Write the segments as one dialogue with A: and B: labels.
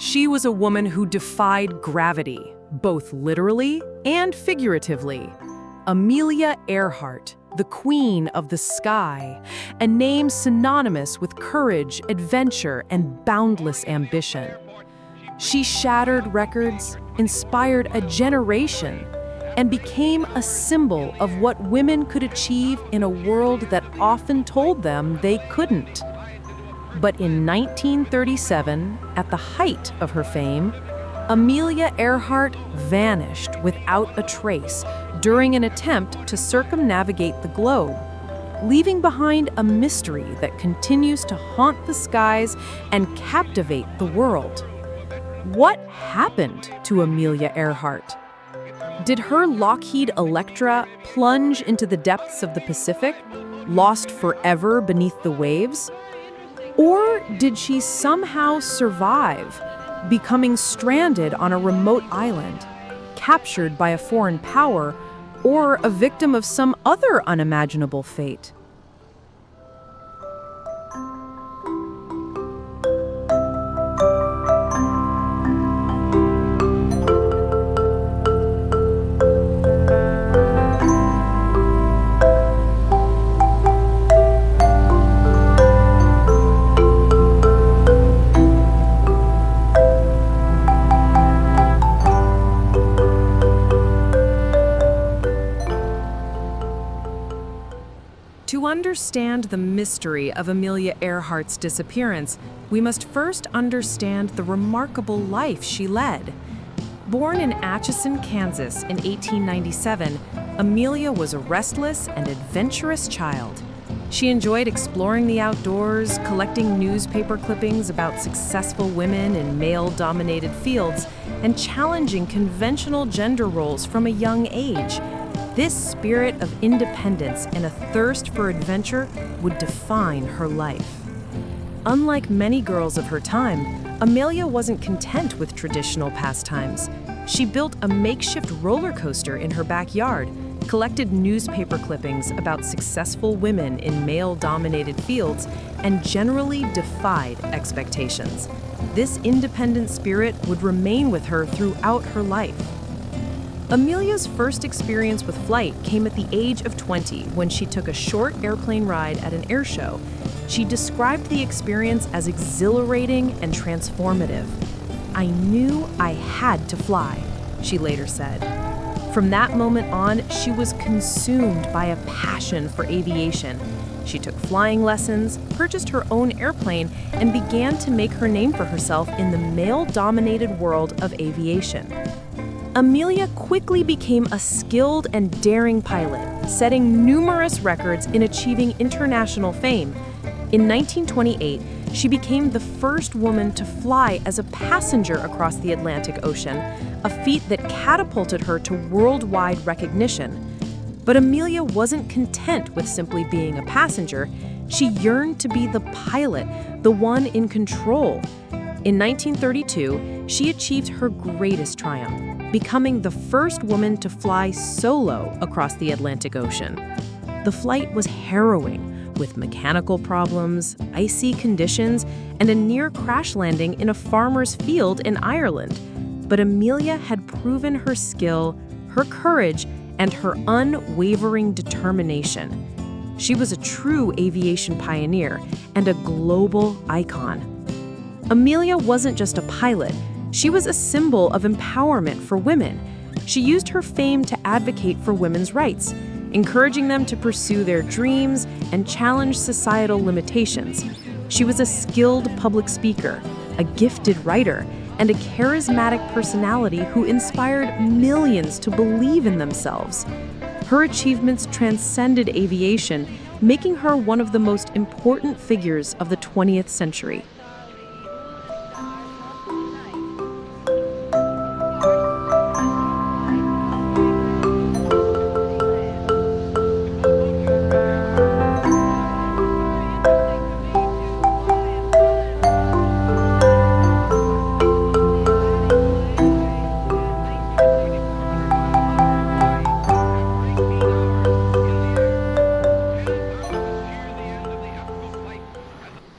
A: She was a woman who defied gravity, both literally and figuratively. Amelia Earhart, the Queen of the Sky, a name synonymous with courage, adventure, and boundless ambition. She shattered records, inspired a generation, and became a symbol of what women could achieve in a world that often told them they couldn't. But in 1937, at the height of her fame, Amelia Earhart vanished without a trace during an attempt to circumnavigate the globe, leaving behind a mystery that continues to haunt the skies and captivate the world. What happened to Amelia Earhart? Did her Lockheed Electra plunge into the depths of the Pacific, lost forever beneath the waves? Or did she somehow survive, becoming stranded on a remote island, captured by a foreign power, or a victim of some other unimaginable fate? To understand the mystery of Amelia Earhart's disappearance, we must first understand the remarkable life she led. Born in Atchison, Kansas in 1897, Amelia was a restless and adventurous child. She enjoyed exploring the outdoors, collecting newspaper clippings about successful women in male-dominated fields, and challenging conventional gender roles from a young age. This spirit of independence and a thirst for adventure would define her life. Unlike many girls of her time, Amelia wasn't content with traditional pastimes. She built a makeshift roller coaster in her backyard, collected newspaper clippings about successful women in male-dominated fields, and generally defied expectations. This independent spirit would remain with her throughout her life. Amelia's first experience with flight came at the age of 20 when she took a short airplane ride at an air show. She described the experience as exhilarating and transformative. "I knew I had to fly," she later said. From that moment on, she was consumed by a passion for aviation. She took flying lessons, purchased her own airplane, and began to make her name for herself in the male-dominated world of aviation. Amelia quickly became a skilled and daring pilot, setting numerous records in achieving international fame. In 1928, she became the first woman to fly as a passenger across the Atlantic Ocean, a feat that catapulted her to worldwide recognition. But Amelia wasn't content with simply being a passenger. She yearned to be the pilot, the one in control. In 1932, she achieved her greatest triumph, becoming the first woman to fly solo across the Atlantic Ocean. The flight was harrowing, with mechanical problems, icy conditions, and a near crash landing in a farmer's field in Ireland. But Amelia had proven her skill, her courage, and her unwavering determination. She was a true aviation pioneer and a global icon. Amelia wasn't just a pilot. She was a symbol of empowerment for women. She used her fame to advocate for women's rights, encouraging them to pursue their dreams and challenge societal limitations. She was a skilled public speaker, a gifted writer, and a charismatic personality who inspired millions to believe in themselves. Her achievements transcended aviation, making her one of the most important figures of the 20th century.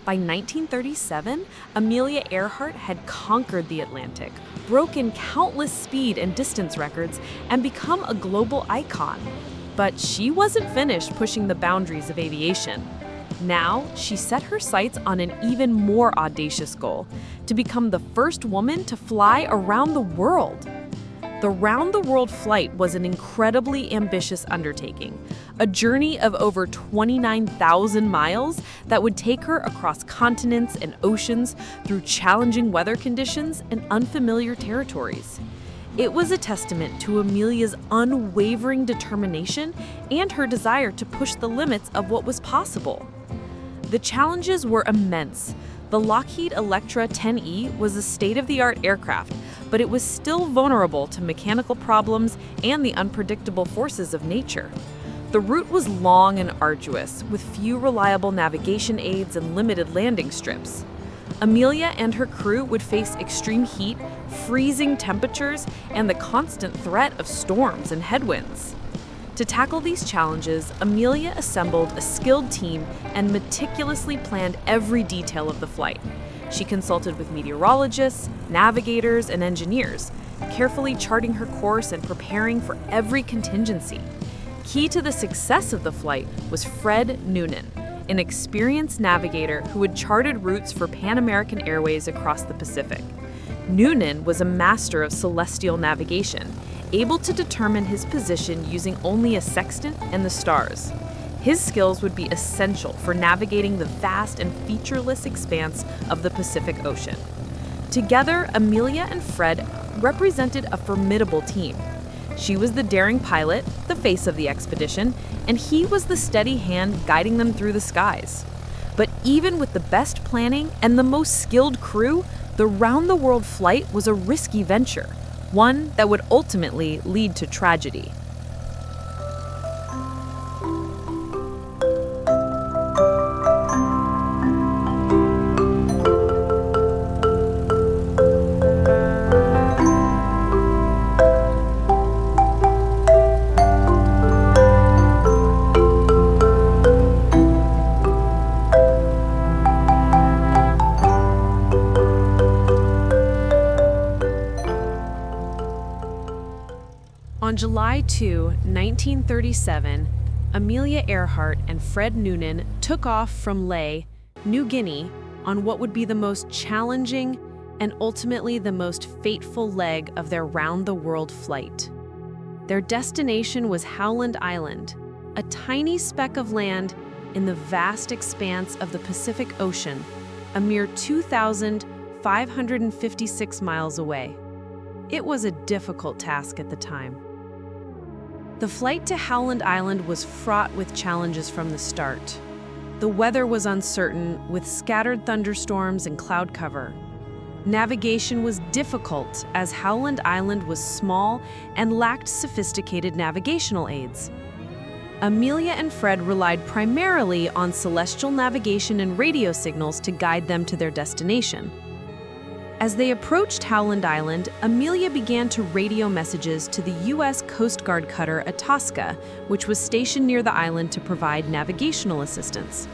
B: By 1937, Amelia Earhart had conquered the Atlantic, broken countless speed and distance records, and become a global icon. But she wasn't finished pushing the boundaries of aviation. Now, she set her sights on an even more audacious goal: to become the first woman to fly around the world. The round-the-world flight was an incredibly ambitious undertaking, a journey of over 29,000 miles that would take her across continents and oceans through challenging weather conditions and unfamiliar territories. It was a testament to Amelia's unwavering determination and her desire to push the limits of what was possible. The challenges were immense. The Lockheed Electra 10E was a state-of-the-art aircraft, but it was still vulnerable to mechanical problems and the unpredictable forces of nature. The route was long and arduous, with few reliable navigation aids and limited landing strips. Amelia and her crew would face extreme heat, freezing temperatures, and the constant threat of storms and headwinds. To tackle these challenges, Amelia assembled a skilled team and meticulously planned every detail of the flight. She consulted with meteorologists, navigators, and engineers, carefully charting her course and preparing for every contingency. Key to the success of the flight was Fred Noonan, an experienced navigator who had charted routes for Pan American Airways across the Pacific. Noonan was a master of celestial navigation, able to determine his position using only a sextant and the stars. His skills would be essential for navigating the vast and featureless expanse of the Pacific Ocean. Together, Amelia and Fred represented a formidable team. She was the daring pilot, the face of the expedition, and he was the steady hand guiding them through the skies. But even with the best planning and the most skilled crew, the round-the-world flight was a risky venture, one that would ultimately lead to tragedy.
A: On July 2, 1937, Amelia Earhart and Fred Noonan took off from Lae, New Guinea, on what would be the most challenging and ultimately the most fateful leg of their round-the-world flight. Their destination was Howland Island, a tiny speck of land in the vast expanse of the Pacific Ocean, a mere 2,556 miles away. It was a difficult task at the time. The flight to Howland Island was fraught with challenges from the start. The weather was uncertain, with scattered thunderstorms and cloud cover. Navigation was difficult, as Howland Island was small and lacked sophisticated navigational aids. Amelia and Fred relied primarily on celestial navigation and radio signals to guide them to their destination. As they approached Howland Island, Amelia began to radio messages to the U.S. Coast Guard cutter Itasca, which was stationed near the island to provide navigational assistance.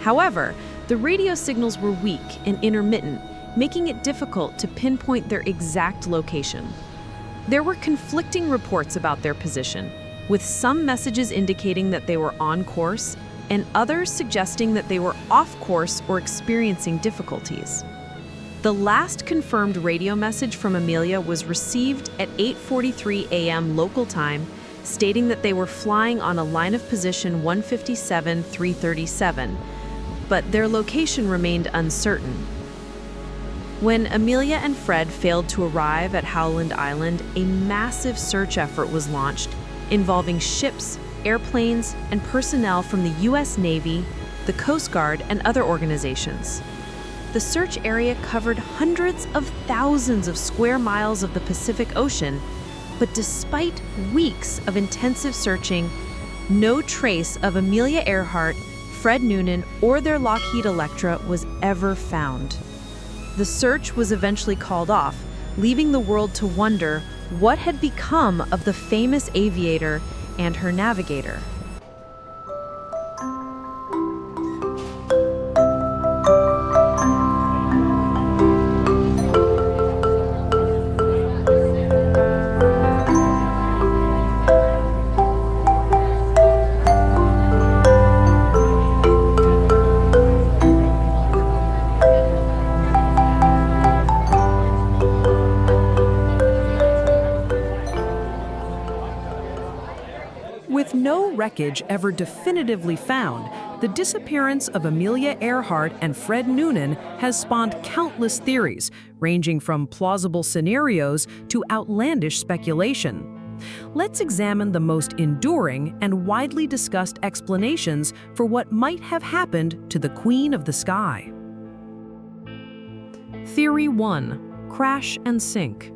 A: However, the radio signals were weak and intermittent, making it difficult to pinpoint their exact location. There were conflicting reports about their position, with some messages indicating that they were on course and others suggesting that they were off course or experiencing difficulties. The last confirmed radio message from Amelia was received at 8:43 a.m. local time, stating that they were flying on a line of position 157-337, but their location remained uncertain. When Amelia and Fred failed to arrive at Howland Island, a massive search effort was launched, involving ships, airplanes, and personnel from the U.S. Navy, the Coast Guard, and other organizations. The search area covered hundreds of thousands of square miles of the Pacific Ocean, but despite weeks of intensive searching, no trace of Amelia Earhart, Fred Noonan, or their Lockheed Electra was ever found. The search was eventually called off, leaving the world to wonder what had become of the famous aviator and her navigator. wreckage ever definitively found, the disappearance of Amelia Earhart and Fred Noonan has spawned countless theories, ranging from plausible scenarios to outlandish speculation. Let's examine the most enduring and widely discussed explanations for what might have happened to the Queen of the Sky. Theory 1. Crash and sink.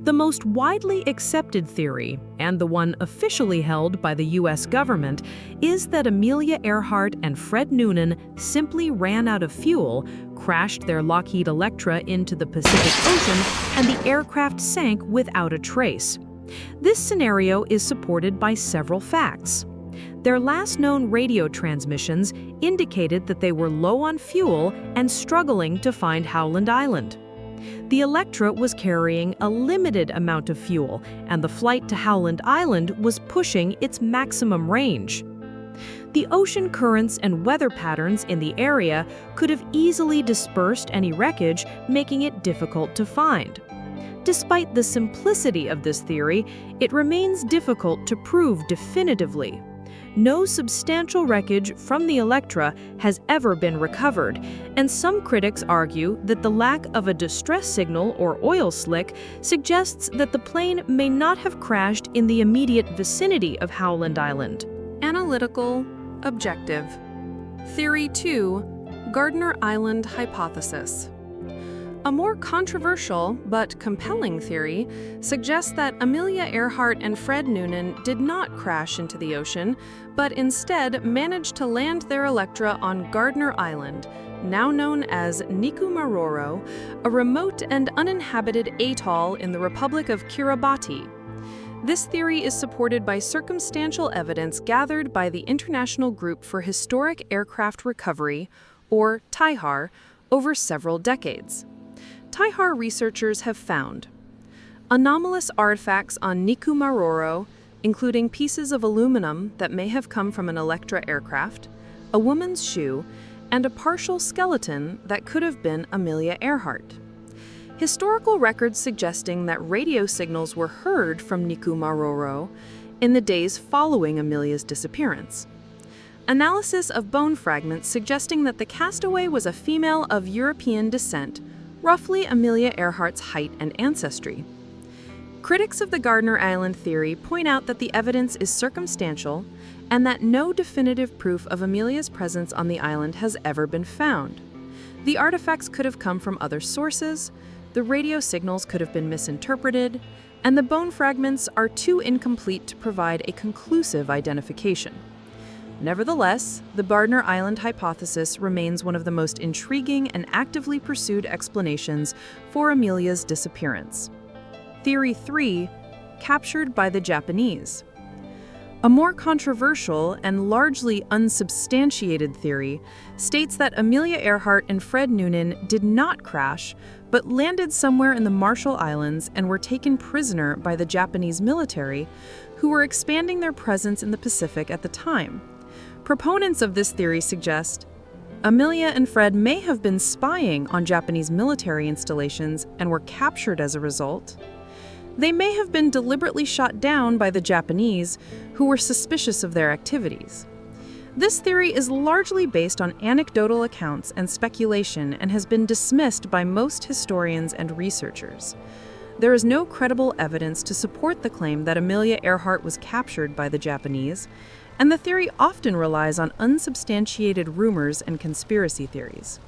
A: The most widely accepted theory, and the one officially held by the U.S. government, is that Amelia Earhart and Fred Noonan simply ran out of fuel, crashed their Lockheed Electra into the Pacific Ocean, and the aircraft sank without a trace. This scenario is supported by several facts. Their last known radio transmissions indicated that they were low on fuel and struggling to find Howland Island. The Electra was carrying a limited amount of fuel, and the flight to Howland Island was pushing its maximum range. The ocean currents and weather patterns in the area could have easily dispersed any wreckage, making it difficult to find. Despite the simplicity of this theory, it remains difficult to prove definitively. No substantial wreckage from the Electra has ever been recovered, and some critics argue that the lack of a distress signal or oil slick suggests that the plane may not have crashed in the immediate vicinity of Howland Island. Analytical, objective. Theory 2. Gardner Island hypothesis. A more controversial but compelling theory suggests that Amelia Earhart and Fred Noonan did not crash into the ocean, but instead managed to land their Electra on Gardner Island, now known as Nikumaroro, a remote and uninhabited atoll in the Republic of Kiribati. This theory is supported by circumstantial evidence gathered by the International Group for Historic Aircraft Recovery, or TIHAR, over several decades. TIHAR researchers have found anomalous artifacts on Nikumaroro, including pieces of aluminum that may have come from an Electra aircraft, a woman's shoe, and a partial skeleton that could have been Amelia Earhart. Historical records suggesting that radio signals were heard from Nikumaroro in the days following Amelia's disappearance. Analysis of bone fragments suggesting that the castaway was a female of European descent, roughly Amelia Earhart's height and ancestry. Critics of the Gardner Island theory point out that the evidence is circumstantial and that no definitive proof of Amelia's presence on the island has ever been found. The artifacts could have come from other sources, the radio signals could have been misinterpreted, and the bone fragments are too incomplete to provide a conclusive identification. Nevertheless, the Gardner Island hypothesis remains one of the most intriguing and actively pursued explanations for Amelia's disappearance. Theory 3. Captured by the Japanese. A more controversial and largely unsubstantiated theory states that Amelia Earhart and Fred Noonan did not crash, but landed somewhere in the Marshall Islands and were taken prisoner by the Japanese military, who were expanding their presence in the Pacific at the time. Proponents of this theory suggest Amelia and Fred may have been spying on Japanese military installations and were captured as a result. They may have been deliberately shot down by the Japanese, who were suspicious of their activities. This theory is largely based on anecdotal accounts and speculation and has been dismissed by most historians and researchers. There is no credible evidence to support the claim that Amelia Earhart was captured by the Japanese, and the theory often relies on unsubstantiated rumors and conspiracy theories.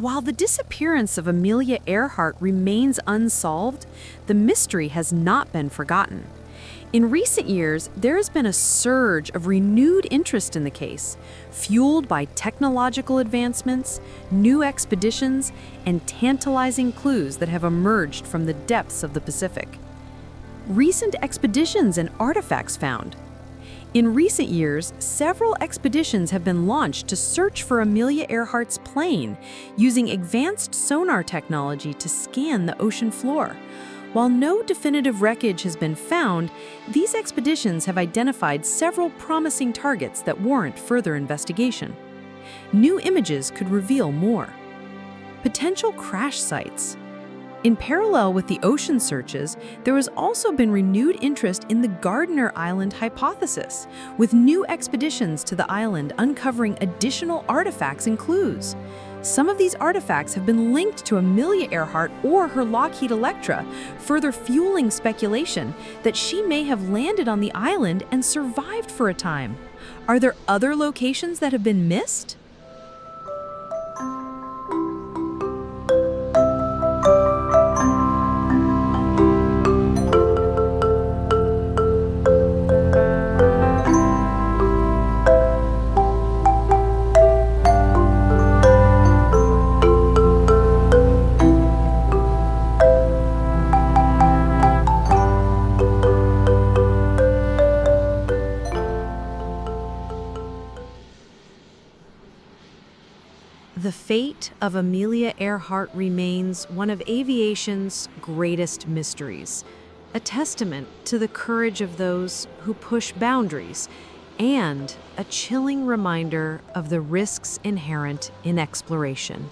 A: While the disappearance of Amelia Earhart remains unsolved, the mystery has not been forgotten. In recent years, there has been a surge of renewed interest in the case, fueled by technological advancements, new expeditions, and tantalizing clues that have emerged from the depths of the Pacific. Recent expeditions and artifacts found.
C: In recent years, several expeditions have been launched to search for Amelia Earhart's plane, using advanced sonar technology to scan the ocean floor. While no definitive wreckage has been found, these expeditions have identified several promising targets that warrant further investigation. New images could reveal more. Potential crash sites. In parallel with the ocean searches, there has also been renewed interest in the Gardner Island hypothesis, with new expeditions to the island uncovering additional artifacts and clues. Some of these artifacts have been linked to Amelia Earhart or her Lockheed Electra, further fueling speculation that she may have landed on the island and survived for a time. Are there other locations that have been missed?
A: The fate of Amelia Earhart remains one of aviation's greatest mysteries, a testament to the courage of those who push boundaries, and a chilling reminder of the risks inherent in exploration.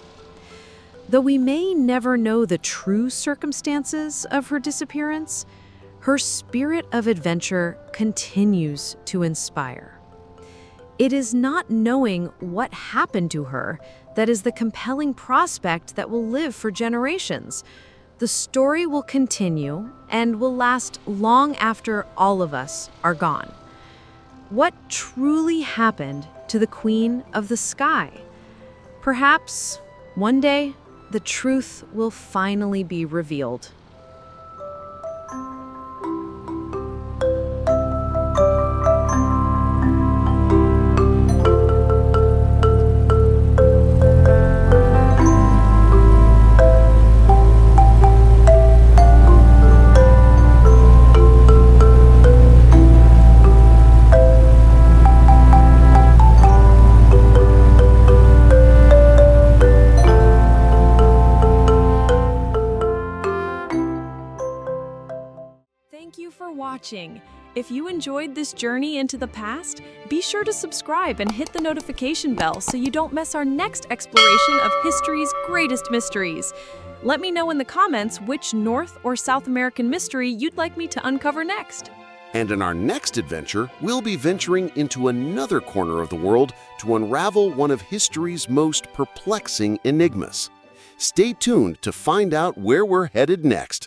A: Though we may never know the true circumstances of her disappearance, her spirit of adventure continues to inspire. It is not knowing what happened to her that is the compelling prospect that will live for generations. The story will continue and will last long after all of us are gone. What truly happened to the Queen of the Sky? Perhaps one day the truth will finally be revealed.
B: Thank you for watching. If you enjoyed this journey into the past, be sure to subscribe and hit the notification bell so you don't miss our next exploration of history's greatest mysteries. Let me know in the comments which North or South American mystery you'd like me to uncover next.
D: And in our next adventure, we'll be venturing into another corner of the world to unravel one of history's most perplexing enigmas. Stay tuned to find out where we're headed next.